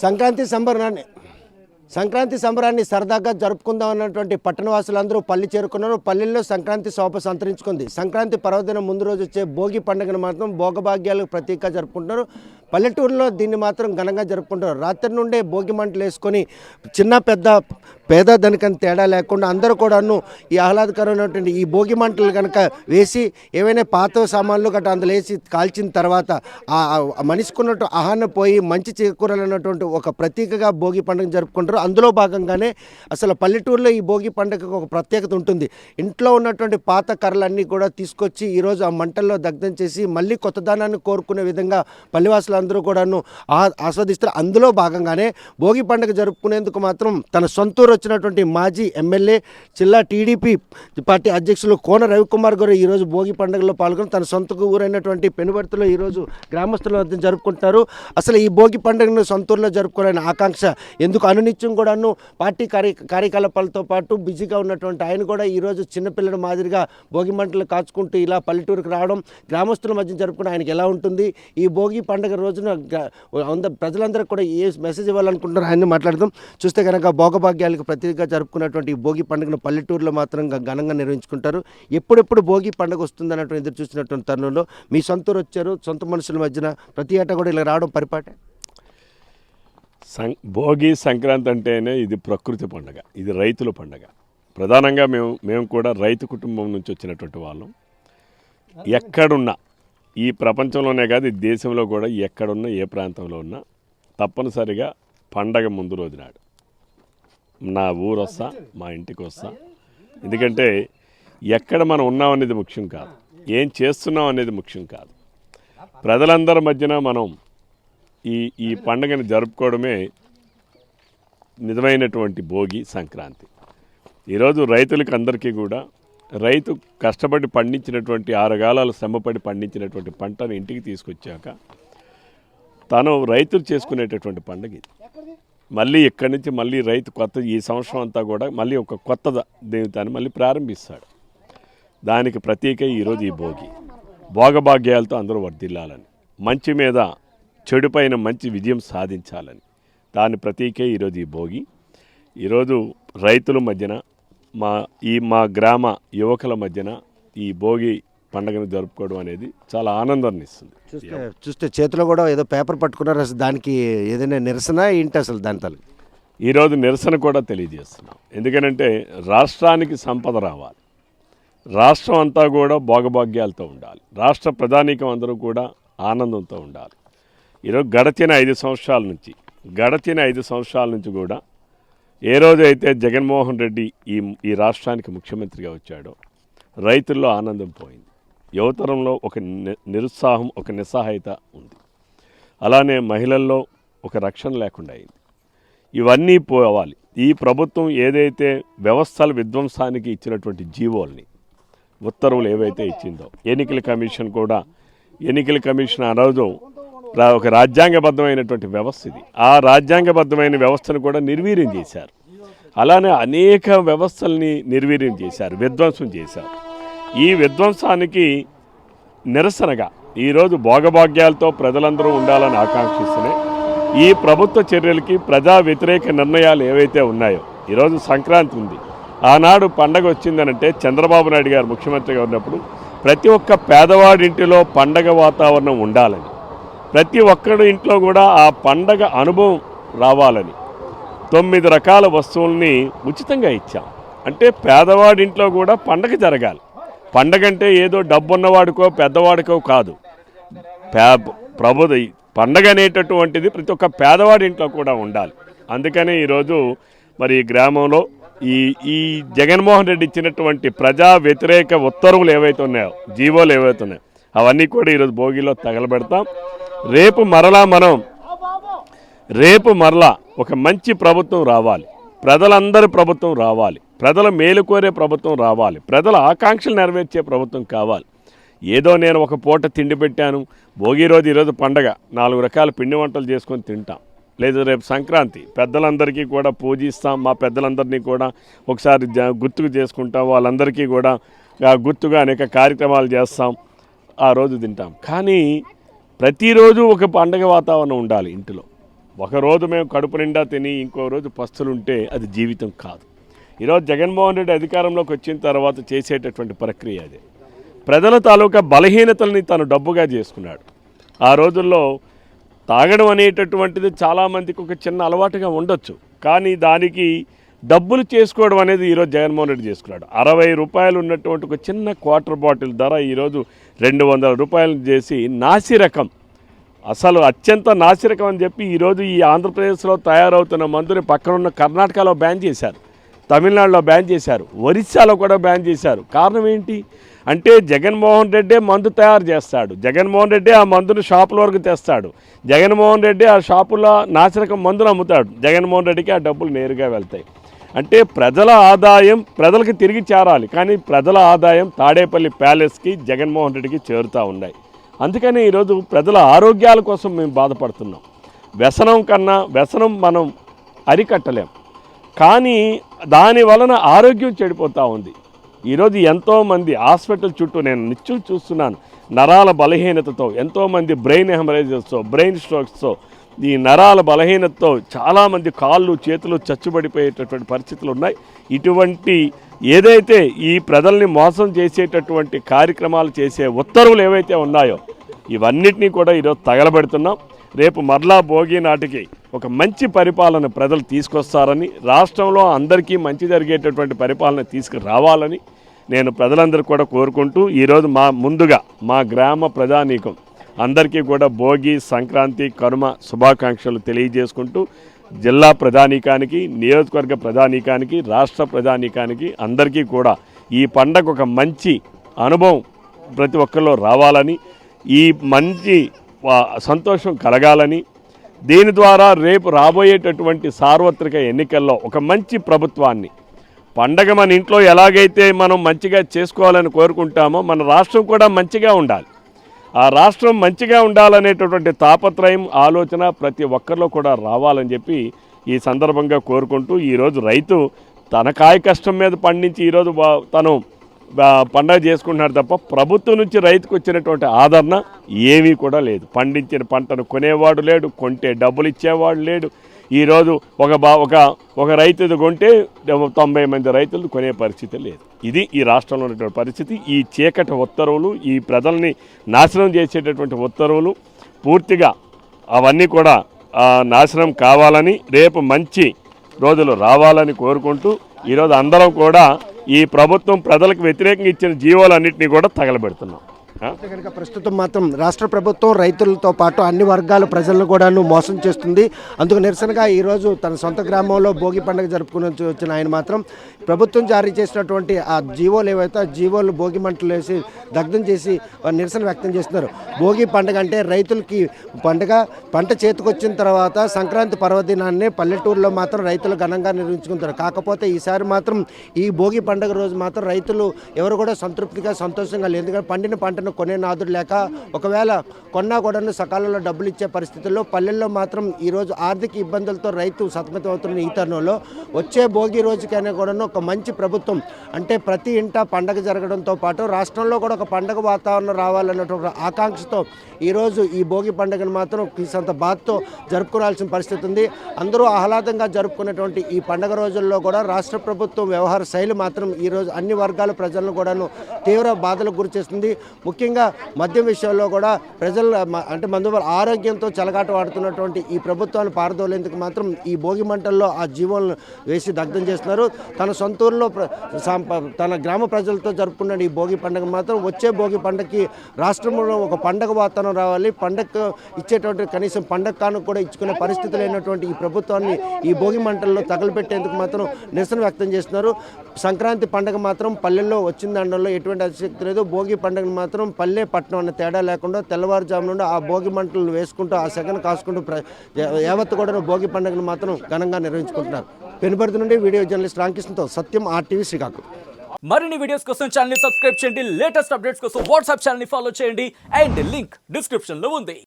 సంక్రాంతి సంబరాన్ని సరదాగా జరుపుకుందాం అన్నటువంటి పట్టణవాసులందరూ పల్లి చేరుకున్నారు. పల్లెల్లో సంక్రాంతి శోభ సంతరించుకుంది. సంక్రాంతి పర్వదినం ముందు రోజు వచ్చే భోగి పండుగను మాత్రం భోగభాగ్యాలకు ప్రతీకగా జరుపుకుంటున్నారు. పల్లెటూరులో దీన్ని మాత్రం ఘనంగా జరుపుకుంటారు. రాత్రి నుండే భోగి మంటలు వేసుకొని చిన్న పెద్ద పేద ధనికని తేడా లేకుండా అందరూ కూడాను ఈ ఆహ్లాదకరమైనటువంటి ఈ భోగి మంటలు కనుక వేసి ఏవైనా పాత సామాన్లు గట్రా అందులో వేసి కాల్చిన తర్వాత ఆ మనిషికున్నట్టు ఆహారం పోయి మంచి చేకూరాలన్నటువంటి ఒక ప్రతీకగా భోగి పండుగ జరుపుకుంటారు. అందులో భాగంగానే అసలు పల్లెటూరులో ఈ భోగి పండుగకు ఒక ప్రత్యేకత ఉంటుంది. ఇంట్లో ఉన్నటువంటి పాత కర్రలన్నీ కూడా తీసుకొచ్చి ఈరోజు ఆ మంటల్లో దగ్ధం చేసి మళ్ళీ కొత్తదనాన్ని కోరుకునే విధంగా పల్లెవాసులందరూ కూడాను ఆస్వాదిస్తారు. అందులో భాగంగానే భోగి పండుగ జరుపుకునేందుకు మాత్రం తన సొంతూరు వచ్చినటువంటి మాజీ ఎమ్మెల్యే జిల్లా టీడీపీ పార్టీ అధ్యక్షులు కోన రవికుమార్ గారు ఈరోజు భోగి పండుగలో పాల్గొని తన సొంత ఊరైనటువంటి పెనుబర్తిలో ఈరోజు గ్రామస్తుల వద్ద జరుపుకుంటారు. అసలు ఈ భోగి పండుగను సొంతూరులో జరుపుకోవాలని ఆకాంక్ష ఎందుకు అనునిత్యం కూడాను పార్టీ కార్యకలాపాలతో పాటు బిజీగా ఉన్నటువంటి ఆయన కూడా ఈరోజు చిన్నపిల్లల మాదిరిగా భోగి మంటలు కాచుకుంటూ ఇలా పల్లెటూరుకు రావడం, గ్రామస్తుల మధ్య జరుపుకుని ఆయనకి ఎలా ఉంటుంది, ఈ భోగి పండుగ రోజున ప్రజలందరూ కూడా ఏ మెసేజ్ ఇవ్వాలనుకుంటున్నారు ఆయన్ని మాట్లాడదాం. చూస్తే కనుక భోగభాగ్యాలకు ప్రతిగా జరుపుకున్నటువంటి ఈ భోగి పండుగను పల్లెటూరులో మాత్రం ఘనంగా నిర్వహించుకుంటారు. ఎప్పుడెప్పుడు భోగి పండుగ వస్తుంది అన్నటువంటి ఎదురు చూసినటువంటి తరుణంలో మీ సొంతూరు వచ్చారు, సొంత మనుషుల మధ్యన ప్రతి ఏటా కూడా ఇలా రావడం పరిపాటే. భోగి సంక్రాంతి అంటేనే ఇది ప్రకృతి పండుగ, ఇది రైతుల పండుగ. ప్రధానంగా మేము కూడా రైతు కుటుంబం నుంచి వచ్చినటువంటి వాళ్ళం. ఎక్కడున్నా ఈ ప్రపంచంలోనే కాదు, ఈ దేశంలో కూడా ఎక్కడున్నా ఏ ప్రాంతంలో ఉన్నా తప్పనిసరిగా పండగ ముందు రోజు నాడు నా ఊరు వస్తా, మా ఇంటికి వస్తా. ఎందుకంటే ఎక్కడ మనం ఉన్నాం అనేది ముఖ్యం కాదు, ఏం చేస్తున్నాం అనేది ముఖ్యం కాదు. ప్రజలందరి మధ్యన మనం ఈ పండుగను జరుపుకోవడమే నిజమైనటువంటి భోగి సంక్రాంతి. ఈరోజు రైతులకి అందరికీ కూడా రైతు కష్టపడి పండించినటువంటి 6 కాలాలు శ్రమపడి పండించినటువంటి పంటను ఇంటికి తీసుకొచ్చాక తను రైతులు చేసుకునేటటువంటి పండుగ ఇది. మళ్ళీ ఇక్కడి నుంచి మళ్ళీ రైతు కొత్త ఈ సంవత్సరం అంతా కూడా మళ్ళీ ఒక కొత్త జీవితాన్ని మళ్ళీ ప్రారంభిస్తాడు. దానికి ప్రతీక ఈరోజు ఈ భోగి. భోగభాగ్యాలతో అందరూ వర్ధిల్లాలని, మంచి మీద చెడు పైన మంచి విజయం సాధించాలని దాని ప్రతీకే ఈరోజు ఈ భోగి. ఈరోజు రైతుల మధ్యన మా గ్రామ యువకుల మధ్యన ఈ భోగి పండుగను జరుపుకోవడం అనేది చాలా ఆనందాన్ని ఇస్తుంది. చూస్తే చేతిలో కూడా ఏదో పేపర్ పట్టుకున్నారు. అసలు దానికి ఏదైనా నిరసన ఏంటి అసలు దాని తల? ఈరోజు నిరసన కూడా తెలియజేస్తున్నాం. ఎందుకంటే రాష్ట్రానికి సంపద రావాలి, రాష్ట్రం అంతా కూడా భోగభాగ్యాలతో ఉండాలి, రాష్ట్ర ప్రధానికం అందరూ కూడా ఆనందంతో ఉండాలి. ఈరోజు గడచిన 5 సంవత్సరాల నుంచి కూడా ఏ రోజైతే జగన్మోహన్ రెడ్డి ఈ రాష్ట్రానికి ముఖ్యమంత్రిగా వచ్చాడో రైతుల్లో ఆనందం పోయింది, యువతరంలో ఒక నిరుత్సాహం, ఒక నిస్సహాయత ఉంది. అలానే మహిళల్లో ఒక రక్షణ లేకుండా అయింది. ఇవన్నీ పోవాలి. ఈ ప్రభుత్వం ఏదైతే వ్యవస్థల విధ్వంసానికి ఇచ్చినటువంటి జీవోల్ని, ఉత్తర్వులు ఏవైతే ఇచ్చిందో, ఎన్నికల కమిషన్ ఆ రోజు ఒక రాజ్యాంగబద్ధమైనటువంటి వ్యవస్థ ఇది. ఆ రాజ్యాంగబద్ధమైన వ్యవస్థను కూడా నిర్వీర్యం చేశారు. అలానే అనేక వ్యవస్థల్ని నిర్వీర్యం చేశారు, విధ్వంసం చేశారు. ఈ విధ్వంసానికి నిరసనగా ఈరోజు భోగభాగ్యాలతో ప్రజలందరూ ఉండాలని ఆకాంక్షిస్తున్నాయి. ఈ ప్రభుత్వ చర్యలకి ప్రజా వ్యతిరేక నిర్ణయాలు ఏవైతే ఉన్నాయో, ఈరోజు సంక్రాంతి ఉంది, ఆనాడు పండగ వచ్చిందనంటే చంద్రబాబు నాయుడు గారు ముఖ్యమంత్రిగా ఉన్నప్పుడు ప్రతి ఒక్క పేదవాడింటిలో పండగ వాతావరణం ఉండాలని, ప్రతి ఒక్కడి ఇంట్లో కూడా ఆ పండగ అనుభవం రావాలని 9 రకాల వస్తువుల్ని ఉచితంగా ఇచ్చాం. అంటే పేదవాడింట్లో కూడా పండగ జరగాలి. పండగ అంటే ఏదో డబ్బున్నవాడికో పెద్దవాడికో కాదు. పండగ అనేటటువంటిది ప్రతి ఒక్క పేదవాడింట్లో కూడా ఉండాలి. అందుకనే ఈరోజు మరి ఈ గ్రామంలో ఈ జగన్మోహన్ రెడ్డి ఇచ్చినటువంటి ప్రజా వ్యతిరేక ఉత్తర్వులు ఏవైతే ఉన్నాయో, జీవోలు ఏవైతే ఉన్నాయో అవన్నీ కూడా ఈరోజు భోగిలో తగలబెడతాం. రేపు మరలా ఒక మంచి ప్రభుత్వం రావాలి, ప్రజలందరి ప్రభుత్వం రావాలి, ప్రజల మేలు కోరే ప్రభుత్వం రావాలి, ప్రజల ఆకాంక్షలు నెరవేర్చే ప్రభుత్వం కావాలి. ఏదో నేను ఒక పూట తిండి పెట్టాను, భోగి రోజు ఈరోజు పండగ 4 రకాల పిండి వంటలు చేసుకొని తింటాం, లేదా రేపు సంక్రాంతి పెద్దలందరికీ కూడా పూజిస్తాం, మా పెద్దలందరినీ కూడా ఒకసారి గుర్తుకు చేసుకుంటాం, వాళ్ళందరికీ కూడా గుర్తుగా అనేక కార్యక్రమాలు చేస్తాం, ఆ రోజు తింటాం. కానీ ప్రతిరోజు ఒక పండగ వాతావరణం ఉండాలి ఇంటిలో. ఒకరోజు మేము కడుపు నిండా తిని ఇంకో రోజు పస్తులుంటే అది జీవితం కాదు. ఈరోజు జగన్మోహన్ రెడ్డి అధికారంలోకి వచ్చిన తర్వాత చేసేటటువంటి ప్రక్రియ అది. ప్రజల తాలూకా బలహీనతల్ని తను డబ్బుగా చేసుకున్నాడు. ఆ రోజుల్లో తాగడం అనేటటువంటిది చాలామందికి ఒక చిన్న అలవాటుగా ఉండొచ్చు, కానీ దానికి డబ్బులు చేసుకోవడం అనేది ఈరోజు జగన్మోహన్ రెడ్డి చేసుకున్నాడు. 60 రూపాయలు ఉన్నటువంటి ఒక చిన్న క్వార్టర్ బాటిల్ ధర ఈరోజు 200 రూపాయలు చేసి నాసిరకం, అసలు అత్యంత నాసిరకం అని చెప్పి ఈరోజు ఈ ఆంధ్రప్రదేశ్లో తయారవుతున్న మందుని పక్కనున్న కర్ణాటకలో బ్యాన్ చేశారు, తమిళనాడులో బ్యాన్ చేశారు, ఒరిస్సాలో కూడా బ్యాన్ చేశారు. కారణం ఏంటి అంటే జగన్మోహన్ రెడ్డే మందు తయారు చేస్తాడు, జగన్మోహన్ రెడ్డి ఆ మందును షాపుల వరకు తెస్తాడు, జగన్మోహన్ రెడ్డి ఆ షాపులో నాసిరకం మందును అమ్ముతాడు, జగన్మోహన్ రెడ్డికి ఆ డబ్బులు నేరుగా వెళ్తాయి. అంటే ప్రజల ఆదాయం ప్రజలకు తిరిగి చేరాలి, కానీ ప్రజల ఆదాయం తాడేపల్లి ప్యాలెస్కి జగన్మోహన్ రెడ్డికి చేరుతూ ఉన్నాయి. అందుకని ఈరోజు ప్రజల ఆరోగ్యాల కోసం మేము బాధపడుతున్నాం. వ్యసనం మనం అరికట్టలేం, కానీ దాని వలన ఆరోగ్యం చెడిపోతూ ఉంది. ఈరోజు ఎంతోమంది హాస్పిటల్ చుట్టూ నేను నిత్యం చూస్తున్నాను, నరాల బలహీనతతో ఎంతోమంది బ్రెయిన్ హెమరేజెస్తో, బ్రెయిన్ స్ట్రోక్స్తో, ఈ నరాల బలహీనతతో చాలామంది కాళ్ళు చేతులు చచ్చుబడిపోయేటటువంటి పరిస్థితులు ఉన్నాయి. ఇటువంటి ఏదైతే ఈ ప్రజల్ని మోసం చేసేటటువంటి కార్యక్రమాలు చేసే ఉత్తర్వులు ఏవైతే ఉన్నాయో ఇవన్నిటినీ కూడా ఈరోజు తగలబెడుతున్నాం. రేపు మరలా భోగి నాటికి ఒక మంచి పరిపాలన ప్రజలు తీసుకొస్తారని, రాష్ట్రంలో అందరికీ మంచి జరిగేటటువంటి పరిపాలన తీసుకురావాలని నేను ప్రజలందరూ కూడా కోరుకుంటూ ఈరోజు ముందుగా మా గ్రామ ప్రజానీకం అందరికీ కూడా భోగి, సంక్రాంతి, కనుమ శుభాకాంక్షలు తెలియజేసుకుంటూ జిల్లా ప్రజానీకానికి, నియోజకవర్గ ప్రజానీకానికి, రాష్ట్ర ప్రజానీకానికి అందరికీ కూడా ఈ పండగ ఒక మంచి అనుభవం ప్రతి ఒక్కరిలో రావాలని, ఈ మంచి సంతోషం కలగాలని, దీని ద్వారా రేపు రాబోయేటటువంటి సార్వత్రిక ఎన్నికల్లో ఒక మంచి ప్రభుత్వాన్ని, పండగ మన ఇంట్లో ఎలాగైతే మనం మంచిగా చేసుకోవాలని కోరుకుంటామో మన రాష్ట్రం కూడా మంచిగా ఉండాలి. ఆ రాష్ట్రం మంచిగా ఉండాలనేటటువంటి తాపత్రయం, ఆలోచన ప్రతి ఒక్కరిలో కూడా రావాలని చెప్పి ఈ సందర్భంగా కోరుకుంటూ, ఈరోజు రైతు తన కాయ కష్టం మీద పండించి ఈరోజు తను పండగ చేసుకుంటున్నాడు తప్ప ప్రభుత్వం నుంచి రైతుకు వచ్చినటువంటి ఆదరణ ఏమీ కూడా లేదు. పండించిన పంటను కొనేవాడు లేడు, కొంటే డబ్బులు ఇచ్చేవాడు లేడు. ఈరోజు ఒక రైతు కొంటే 90 మంది రైతులు కొనే పరిస్థితి లేదు. ఇది ఈ రాష్ట్రంలో ఉన్నటువంటి పరిస్థితి. ఈ చీకటి ఉత్తర్వులు, ఈ ప్రజల్ని నాశనం చేసేటటువంటి ఉత్తర్వులు పూర్తిగా అవన్నీ కూడా నాశనం కావాలని, రేపు మంచి రోజులు రావాలని కోరుకుంటూ ఈరోజు అందరం కూడా ఈ ప్రభుత్వం ప్రజలకు వ్యతిరేకంగా ఇచ్చిన జీవోలన్నింటినీ కూడా తగలబెడుతున్నాం. కనుక ప్రస్తుతం మాత్రం రాష్ట్ర ప్రభుత్వం రైతులతో పాటు అన్ని వర్గాల ప్రజలను కూడాను మోసం చేస్తుంది. అందుకు నిరసనగా ఈరోజు తన సొంత గ్రామంలో భోగి పండుగ జరుపుకుని వచ్చిన ఆయన మాత్రం ప్రభుత్వం జారీ చేసినటువంటి ఆ జీవోలు ఏవైతే ఆ జీవోలు భోగి మంటలు వేసి దగ్ధం చేసి నిరసన వ్యక్తం చేస్తున్నారు. భోగి పండుగ అంటే రైతులకి పండుగ, పంట చేతికొచ్చిన తర్వాత సంక్రాంతి పర్వదినాన్ని పల్లెటూరులో మాత్రం రైతులు ఘనంగా నిర్వహించుకుంటారు. కాకపోతే ఈసారి మాత్రం ఈ భోగి పండుగ రోజు మాత్రం రైతులు ఎవరు కూడా సంతృప్తిగా సంతోషంగా లేదు. ఎందుకంటే పండిన పంటను కొనే నాదుడు లేక, ఒకవేళ కొన్నా కూడా సకాలంలో డబ్బులు ఇచ్చే పరిస్థితుల్లో పల్లెల్లో మాత్రం ఈరోజు ఆర్థిక ఇబ్బందులతో రైతు సతమతం అవుతున్న ఈ తరుణంలో వచ్చే భోగి రోజుకైనా కూడా ఒక మంచి ప్రభుత్వం, అంటే ప్రతి ఇంట పండగ జరగడంతో పాటు రాష్ట్రంలో కూడా ఒక పండగ వాతావరణం రావాలన్నటువంటి ఆకాంక్షతో ఈరోజు ఈ భోగి పండుగను మాత్రం కొంత బాధతో జరుపుకోవాల్సిన పరిస్థితి ఉంది. అందరూ ఆహ్లాదంగా జరుపుకునేటువంటి ఈ పండగ రోజుల్లో కూడా రాష్ట్ర ప్రభుత్వం వ్యవహార శైలి మాత్రం ఈరోజు అన్ని వర్గాల ప్రజలను కూడాను తీవ్ర బాధలకు గురి చేస్తుంది. ముఖ్యంగా మద్యం విషయంలో కూడా ప్రజలు అంటే మందు ఆరోగ్యంతో చెలగాట ఆడుతున్నటువంటి ఈ ప్రభుత్వాన్ని పారదోలేందుకు మాత్రం ఈ భోగి మంటల్లో ఆ జీవోలను వేసి దగ్ధం చేస్తున్నారు. తన సొంతూరులో తన గ్రామ ప్రజలతో జరుపుకున్న ఈ భోగి పండుగ మాత్రం వచ్చే భోగి పండుగకి రాష్ట్రంలో ఒక పండగ వాతావరణం రావాలి, పండగ ఇచ్చేటువంటి కనీసం పండగ కాను కూడా ఇచ్చుకునే పరిస్థితి లేనటువంటి ఈ ప్రభుత్వాన్ని ఈ భోగి మంటల్లో తగలపెట్టేందుకు మాత్రం నిరసన వ్యక్తం చేస్తున్నారు. సంక్రాంతి పండుగ మాత్రం పల్లెల్లో వచ్చిందనడంలో ఎటువంటి అతిశక్తి లేదు. భోగి పండుగను మాత్రం పల్లె పట్టణం అనే తేడా లేకుండా తెల్లవారుజాము నుండి ఆ భోగి మంటలు వేసుకుంటూ ఆ సెగను కాసుకుంటూ యావత్తు కూడా భోగి పండుగను మాత్రం ఘనంగా నిర్వహించుకుంటున్నారు. పెనుబర్తి నుండి వీడియో జర్నలిస్ట్ రామకృష్ణతో సత్యం, RTV శ్రీకాకుళం. మరిన్ని వీడియోస్ కోసం ఛానల్ ని సబ్స్క్రైబ్ చేయండి, లేటెస్ట్ అప్డేట్స్ కోసం వాట్సాప్ ఛానల్ ని ఫాలో చేయండి అండ్ లింక్ డిస్క్రిప్షన్ లో ఉంది.